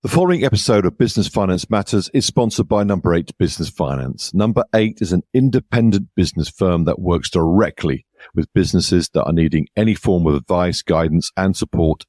The following episode of Business Finance Matters is sponsored by Number 8 Business Finance. Number 8 is an independent business firm that works directly with businesses that are needing any form of advice, guidance, and support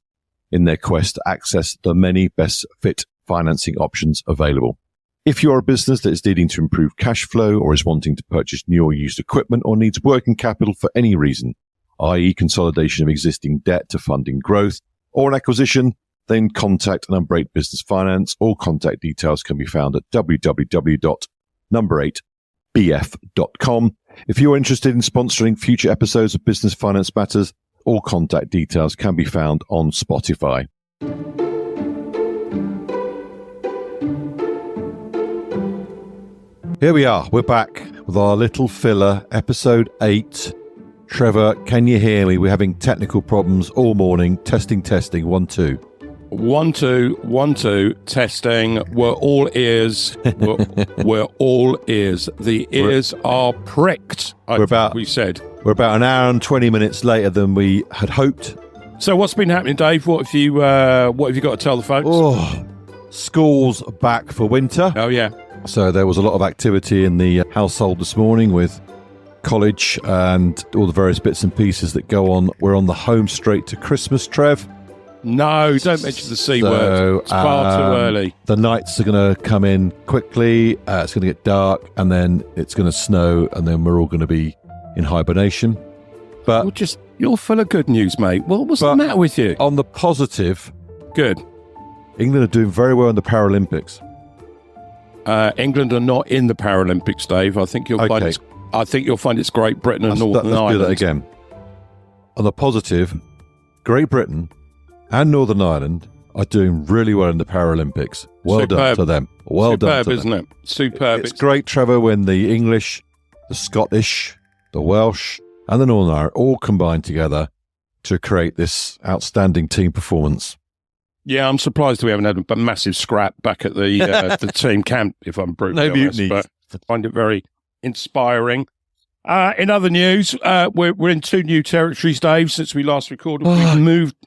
in their quest to access the many best fit financing options available. If you're a business that is needing to improve cash flow or is wanting to purchase new or used equipment or needs working capital for any reason, i.e. consolidation of existing debt to funding growth or an acquisition, then contact Number 8 Business Finance. All contact details can be found at www.number8bf.com. If you're interested in sponsoring future episodes of Business Finance Matters, all contact details can be found on Spotify. Here we are. We're back with our little filler, episode 8. Trevor, can you hear me? We're having technical problems all morning. Testing, 1, 2. 1, 2, 1, 2, testing. We're all ears. We're all ears. The ears are pricked, we said. We're about an hour and 20 minutes later than we had hoped. So what's been happening, Dave? What have you got to tell the folks? Oh, school's back for winter. Oh, yeah. So there was a lot of activity in the household this morning with college and all the various bits and pieces that go on. We're on the home straight to Christmas, Trev. No, don't mention the C word. It's far too early. The nights are going to come in quickly. It's going to get dark, and then it's going to snow, and then we're all going to be in hibernation. But you're full of good news, mate. What's the matter with you? On the positive, good. England are doing very well in the Paralympics. England are not in the Paralympics, Dave. I think you'll find it's Great Britain and Northern Ireland. Let's do that again. On the positive, Great Britain and Northern Ireland are doing really well in the Paralympics. Well done to them. Well done to them. Isn't it? Superb. It's great, Trevor, when the English, the Scottish, the Welsh, and the Northern Irish all combine together to create this outstanding team performance. Yeah, I'm surprised we haven't had a massive scrap back at the team camp, if I'm brutally honest. But I find it very inspiring. In other news, we're in 2 new territories, Dave, since we last recorded.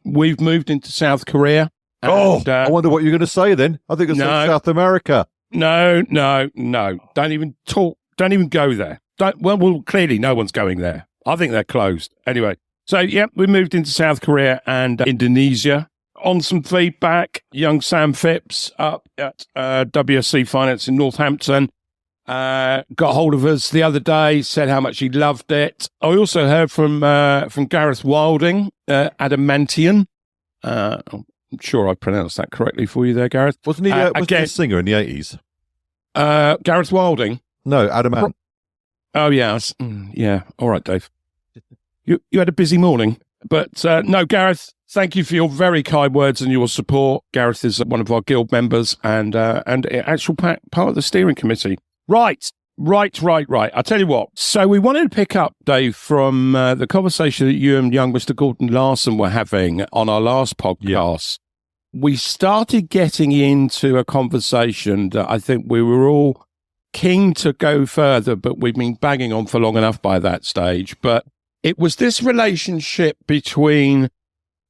We've moved into South Korea. And, I wonder what you're going to say then. I think it's South America. No. Don't even talk. Don't even go there. Well, clearly no one's going there. I think they're closed. Anyway, so yeah, we moved into South Korea and Indonesia. On some feedback, young Sam Phipps up at WSC Finance in Northampton got hold of us the other day, said how much he loved it. I also heard from Gareth Wilding, Adamantian. I'm sure I pronounced that correctly for you there, Gareth. Wasn't he a singer in the 80s? Gareth Wilding? No, Adamant. Oh, yeah. Yeah. All right, Dave. You had a busy morning. But no, Gareth, thank you for your very kind words and your support. Gareth is one of our guild members and actual part of the steering committee. Right. I tell you what. So we wanted to pick up, Dave, from the conversation that you and young Mr. Gordon Larson were having on our last podcast. Yeah. We started getting into a conversation that I think we were all keen to go further, but we've been banging on for long enough by that stage. But it was this relationship between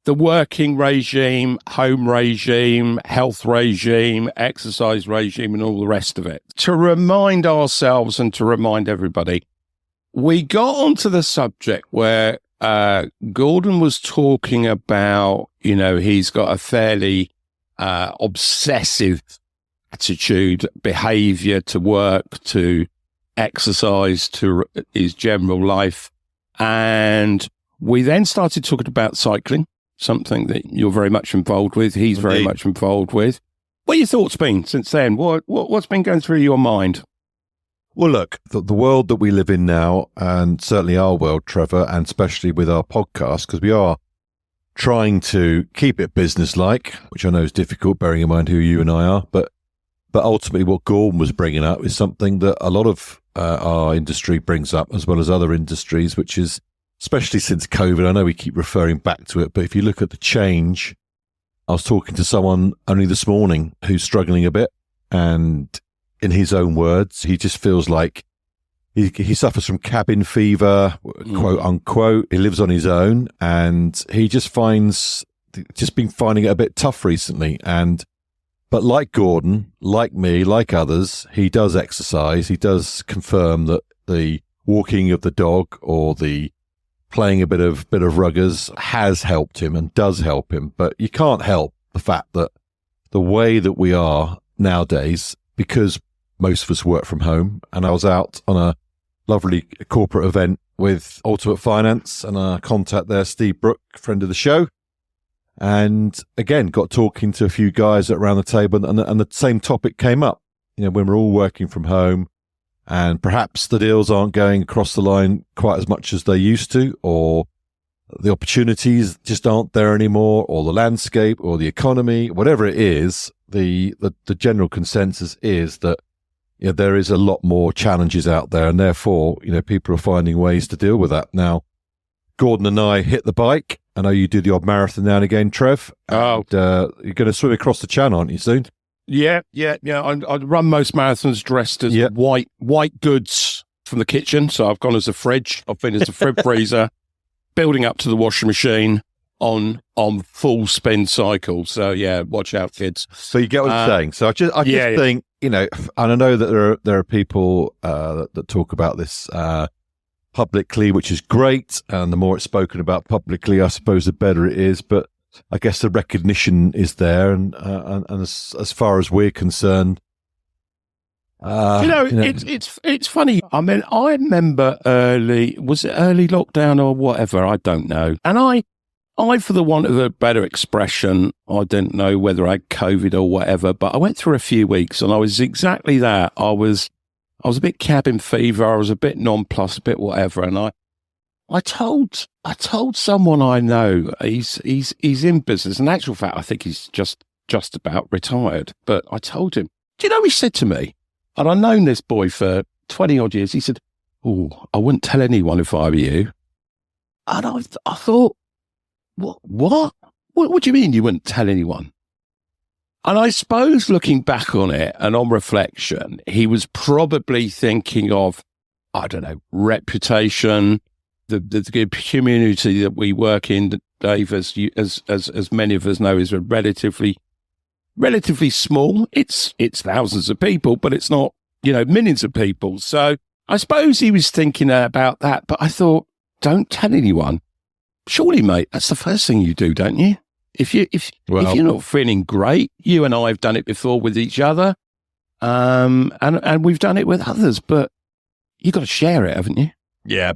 the working regime, home regime, health regime, exercise regime, and all the rest of it. To remind ourselves and to remind everybody, we got onto the subject where Gordon was talking about, he's got a fairly obsessive attitude, behavior to work, to exercise, to his general life. And we then started talking about cycling, something that you're very much involved with. He's very much involved with. What have your thoughts been since then? What's been going through your mind? Well, look, the world that we live in now, and certainly our world, Trevor, and especially with our podcast, because we are trying to keep it business-like, which I know is difficult, bearing in mind who you and I are, but ultimately what Gordon was bringing up is something that a lot of our industry brings up, as well as other industries, which is, especially since COVID, I know we keep referring back to it, but if you look at the change, I was talking to someone only this morning who's struggling a bit, and in his own words, he just feels like he suffers from cabin fever, quote unquote. He lives on his own, and he just been finding it a bit tough recently. And But like Gordon, like me, like others, he does exercise. He does confirm that the walking of the dog or the playing a bit of ruggers has helped him and does help him. But you can't help the fact that the way that we are nowadays, because most of us work from home, and I was out on a lovely corporate event with Ultimate Finance and our contact there, Steve Brook, friend of the show. And again, got talking to a few guys around the table, and the same topic came up. When we're all working from home, and perhaps the deals aren't going across the line quite as much as they used to, or the opportunities just aren't there anymore, or the landscape, or the economy, whatever it is, the general consensus is that there is a lot more challenges out there, and therefore, people are finding ways to deal with that. Now, Gordon and I hit the bike. I know you do the odd marathon now and again, Trev. And, you're going to swim across the Channel, aren't you, soon? Yeah. I run most marathons dressed as white goods from the kitchen. So I've gone as a fridge. I've been as a freezer, building up to the washing machine on full spin cycle. So yeah, watch out, kids. So you get what I'm saying. So I just think, and I know that there are people that talk about this publicly, which is great, and the more it's spoken about publicly, I suppose the better it is. But I guess the recognition is there, and as far as we're concerned, it's funny. I mean, I remember early lockdown or whatever, I don't know, and I, for the want of a better expression, I didn't know whether I had COVID or whatever, but I went through a few weeks, and I was exactly that. I was a bit cabin fever. I was a bit nonplussed, a bit whatever. And I told someone I know, he's in business. In actual fact, I think he's just about retired. But I told him, do you know what he said to me? And I've known this boy for 20 odd years. He said, "Oh, I wouldn't tell anyone if I were you." And I thought, what? What do you mean you wouldn't tell anyone? And I suppose looking back on it and on reflection, he was probably thinking of, I don't know, reputation, the community that we work in, Dave, as many of us know, is a relatively small. It's thousands of people, but it's not, millions of people. So I suppose he was thinking about that. But I thought, don't tell anyone. Surely, mate, that's the first thing you do, don't you? If you're not feeling great, you and I have done it before with each other, and we've done it with others. But you got to share it, haven't you? Yeah,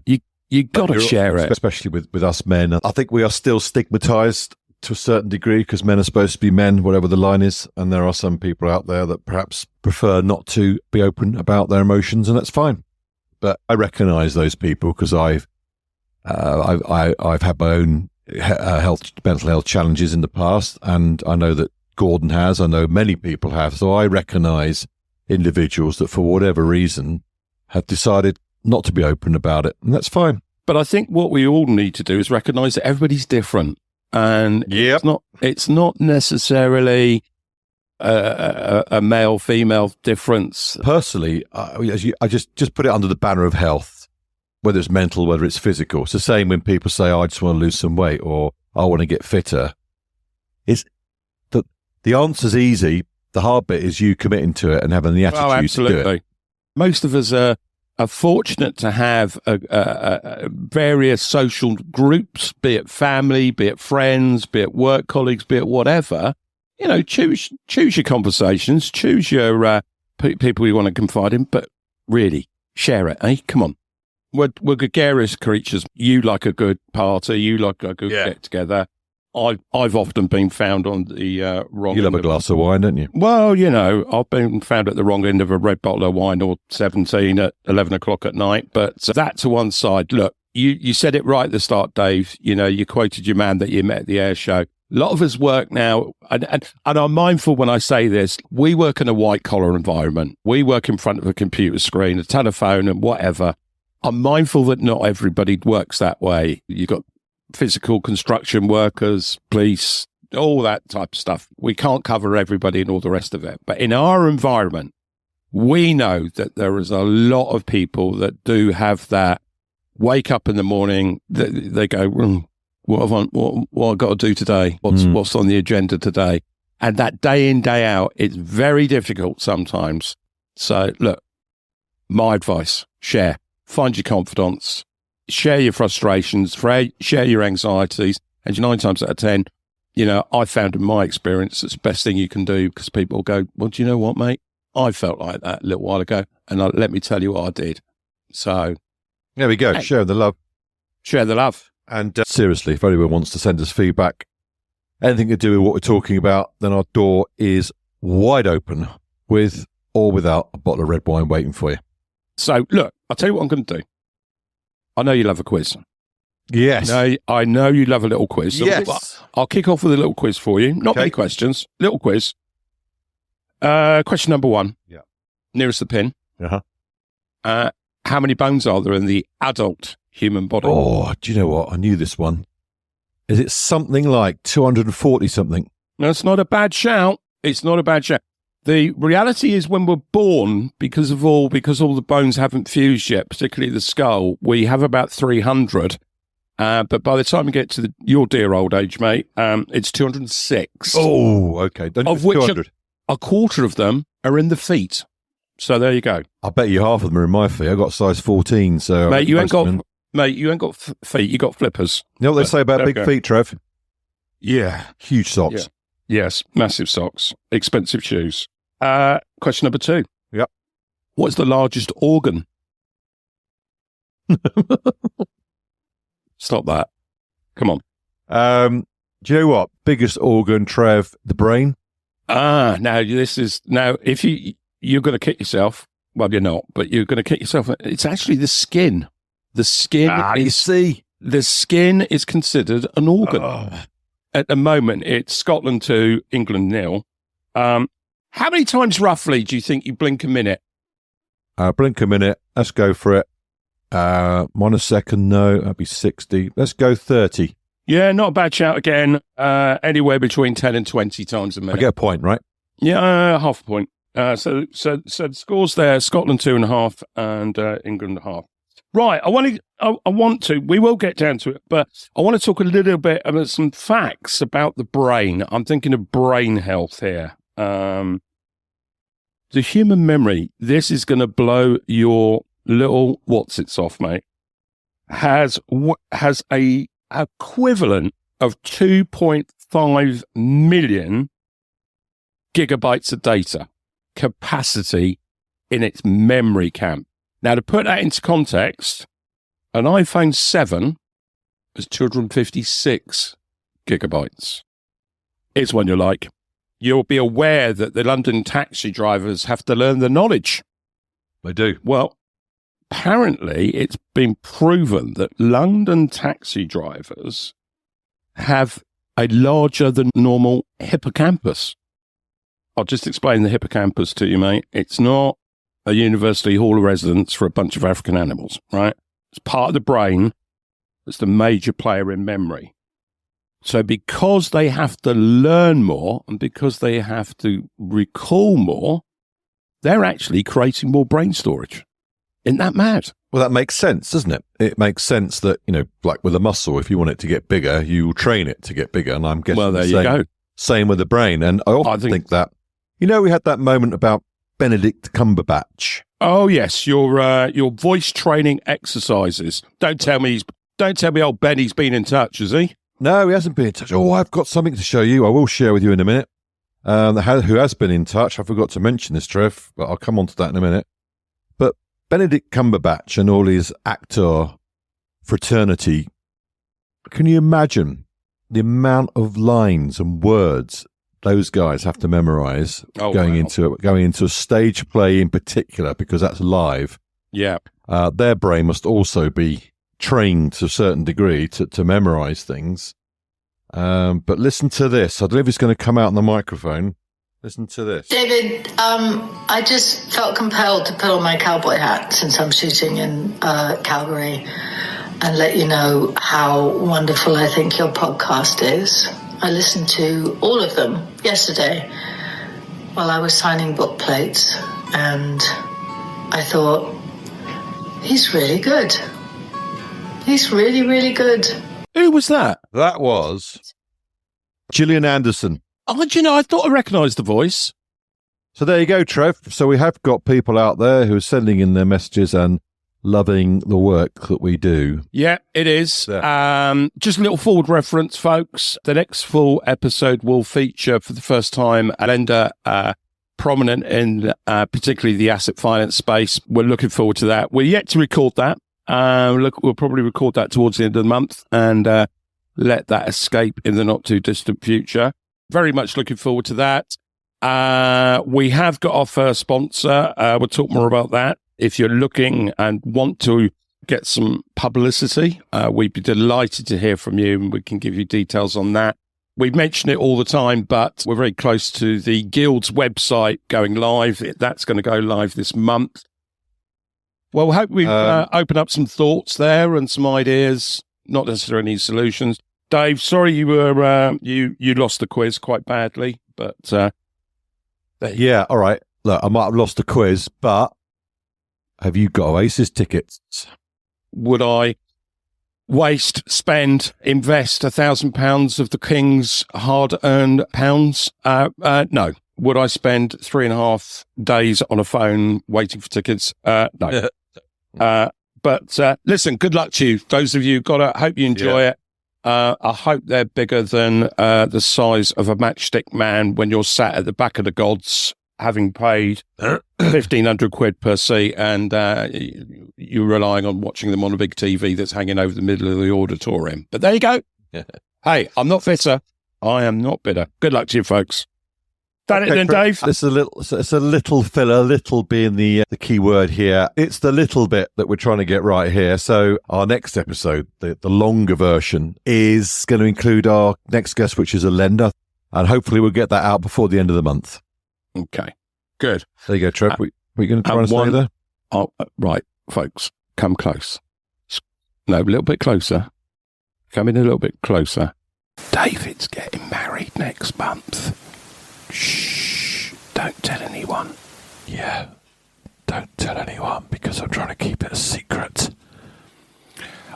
you got to share it, especially with us men. I think we are still stigmatized to a certain degree because men are supposed to be men, whatever the line is, and there are some people out there that perhaps prefer not to be open about their emotions, and that's fine. But I recognise those people because I've had my own mental health challenges in the past, and I know that Gordon has. I know many people have. So I recognise individuals that, for whatever reason, have decided not to be open about it, and that's fine. But I think what we all need to do is recognise that everybody's different, and it's not necessarily a male female difference. Personally, I just put it under the banner of health. Whether it's mental, whether it's physical. It's the same when people say, I just want to lose some weight or I want to get fitter. The answer's easy. The hard bit is you committing to it and having the attitude to do it. Most of us are fortunate to have various social groups, be it family, be it friends, be it work colleagues, be it whatever. Choose your conversations, choose your people you want to confide in, but really share it, eh? Come on. We're gregarious creatures. You like a good party. You like a good get together. I've often been found on the wrong. You love a glass of wine, don't you? Well, I've been found at the wrong end of a red bottle of wine or 17 at 11 o'clock at night. But that to one side. Look, you said it right at the start, Dave. You quoted your man that you met at the air show. A lot of us work now, and I'm mindful when I say this. We work in a white collar environment. We work in front of a computer screen, a telephone, and whatever. I'm mindful that not everybody works that way. You've got physical construction workers, police, all that type of stuff. We can't cover everybody and all the rest of it. But in our environment, we know that there is a lot of people that do have that wake up in the morning, they go, what have I got to do today? What's on the agenda today? And that day in, day out, it's very difficult sometimes. So look, my advice, share, find your confidants, share your frustrations, share your anxieties. And 9 times out of 10, I found in my experience, it's the best thing you can do, because people go, well, do you know what, mate? I felt like that a little while ago. And let me tell you what I did. So there we go. Hey, share the love. Share the love. And seriously, if anyone wants to send us feedback, anything to do with what we're talking about, then our door is wide open, with or without a bottle of red wine waiting for you. So look, I'll tell you what I'm going to do. I know you love a quiz. Yes. I know you love a little quiz. So yes. I'll kick off with a little quiz for you. Not many questions. Little quiz. Question number 1. Yeah. Nearest the pin. Uh-huh. How many bones are there in the adult human body? Oh, do you know what? I knew this one. Is it something like 240 something? No, it's not a bad shout. It's not a bad shout. The reality is, when we're born, because all the bones haven't fused yet, particularly the skull, we have about 300. But by the time we get to your dear old age, mate, it's 206. Oh, okay. Of which a quarter of them are in the feet. So there you go. I bet you half of them are in my feet. I got size 14, so mate, you ain't got feet. You got flippers. You know what they say about big feet, Trev? Yeah, huge socks. Yeah. Yes, massive socks, expensive shoes. Question number 2. Yep. What's the largest organ? Stop that. Come on. Do you know what? Biggest organ, Trev, the brain. Now if you're going to kick yourself. Well, you're not, but you're going to kick yourself. It's actually the skin. The skin. The skin is considered an organ. At the moment, it's Scotland 2, England 0. How many times roughly do you think you blink a minute? Blink a minute. Let's go for it. 1 a second. No, that'd be 60. Let's go 30. Yeah, not a bad shout again. Anywhere between 10 and 20 times a minute. I get a point, right? Yeah, half a point. So the scores there: Scotland 2.5 and England 0.5. Right. We will get down to it, but I want to talk a little bit about some facts about the brain. I'm thinking of brain health here. The human memory, this is going to blow your little what's-its off, mate, has a equivalent of 2.5 million gigabytes of data capacity in its memory camp. Now, to put that into context, an iPhone 7 is 256 gigabytes. Here's one you like. You'll be aware that the London taxi drivers have to learn the knowledge. They do. Well, apparently it's been proven that London taxi drivers have a larger than normal hippocampus. I'll just explain the hippocampus to you, mate. It's not a university hall of residence for a bunch of African animals, right? It's part of the brain that's the major player in memory. So because they have to learn more and because they have to recall more, they're actually creating more brain storage. Isn't that mad? Well, that makes sense, doesn't it? It makes sense that, like with a muscle, if you want it to get bigger, you train it to get bigger. And I'm guessing you go. Same with the brain. And I often think that, we had that moment about Benedict Cumberbatch. Oh, yes. Your voice training exercises. Don't tell me old Benny's been in touch, has he? No, he hasn't been in touch. Oh, I've got something to show you. I will share with you in a minute. Who has been in touch? I forgot to mention this, Trev, but I'll come on to that in a minute. But Benedict Cumberbatch and all his actor fraternity, can you imagine the amount of lines and words those guys have to memorize going into a stage play in particular, because that's live? Yeah. Their brain must also be trained to a certain degree to memorize things. But listen to this. I don't know if it's going to come out on the microphone. Listen to this. David, I just felt compelled to put on my cowboy hat since I'm shooting in Calgary and let you know how wonderful I think your podcast is. I listened to all of them yesterday while I was signing book plates, and I thought, he's really good. He's really, really good. Who was that? That was Gillian Anderson. I thought I recognised the voice. So there you go, Trev. So we have got people out there who are sending in their messages and loving the work that we do. Yeah, it is. Yeah. Just a little forward reference, folks. The next full episode will feature for the first time a lender prominent in particularly the asset finance space. We're looking forward to that. We're yet to record that. We'll probably record that towards the end of the month and let that escape in the not too distant future. Very much looking forward to that. We have got our first sponsor. We'll talk more about that. If you're looking and want to get some publicity, we'd be delighted to hear from you, and we can give you details on that. We mention it all the time, but we're very close to the Guild's website going live. That's going to go live this month. Well, we hope we've opened up some thoughts there and some ideas, not necessarily any solutions. Dave, sorry you were you lost the quiz quite badly, but yeah, all right. Look, I might have lost the quiz, but have you got Oasis tickets? Would I invest £1,000 of the King's hard-earned pounds? No. Would I spend 3.5 days on a phone waiting for tickets? No. But listen, good luck to you. Those of you who got it, hope you enjoy it. I hope they're bigger than the size of a matchstick man when you're sat at the back of the gods, having paid 1,500 quid per seat, and you're relying on watching them on a big TV that's hanging over the middle of the auditorium. But there you go. Hey, I'm not bitter. I am not bitter. Good luck to you, folks. That it then, Dave? It's a little filler, little being the key word here. It's the little bit that we're trying to get right here. So our next episode, the longer version, is going to include our next guest, which is a lender. And hopefully we'll get that out before the end of the month. Okay, good. There you go, Trev. What are you going to try and say there? Right, folks, come close. No, a little bit closer. Come in a little bit closer. David's getting married next month. Shh, don't tell anyone. Yeah, don't tell anyone because I'm trying to keep it a secret.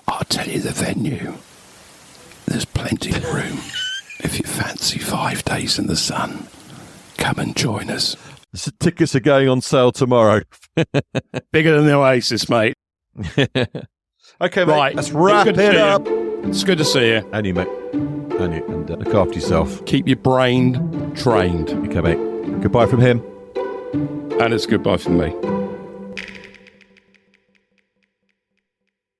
I'll tell you the venue. There's plenty of room. If you fancy 5 days in the sun, come and join us. The tickets are going on sale tomorrow. Bigger than the Oasis, mate. Okay, mate, right. Let's wrap it up. It's good to see you. And you, mate. And look after yourself. Keep your brain trained. Okay, mate. Goodbye from him. And it's goodbye from me.